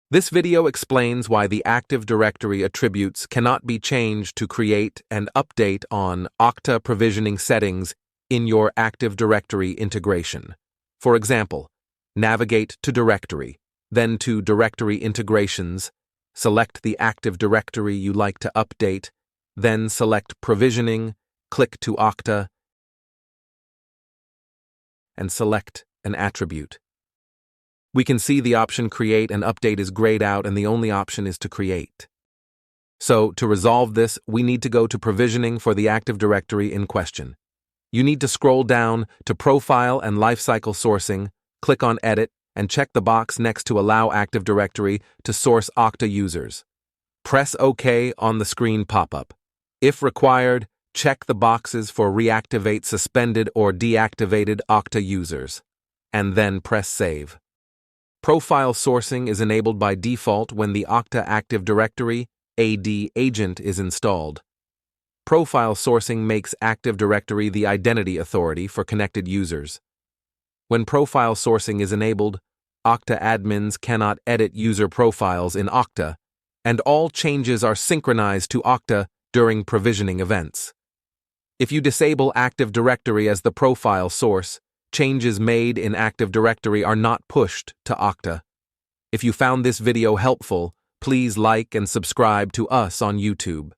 This video explains why the Active Directory attributes cannot be changed to create and update on Okta provisioning settings in your Active Directory integration. For example, navigate to Directory, then to Directory Integrations, select the Active Directory you like to update, then select Provisioning, click to Okta, and select an attribute. We can see the option Create and Update is grayed out, and the only option is to create. So, to resolve this, we need to go to Provisioning for the Active Directory in question. You need to scroll down to Profile and Lifecycle Sourcing, click on Edit, and check the box next to Allow Active Directory to source Okta users. Press OK on the screen pop-up. If required, check the boxes for Reactivate Suspended or Deactivated Okta users, and then press Save. Profile sourcing is enabled by default when the Okta Active Directory AD agent is installed. Profile sourcing makes Active Directory the identity authority for connected users. When profile sourcing is enabled, Okta admins cannot edit user profiles in Okta, and all changes are synchronized to Okta during provisioning events. If you disable Active Directory as the profile source, changes made in Active Directory are not pushed to Okta. If you found this video helpful, please like and subscribe to us on YouTube.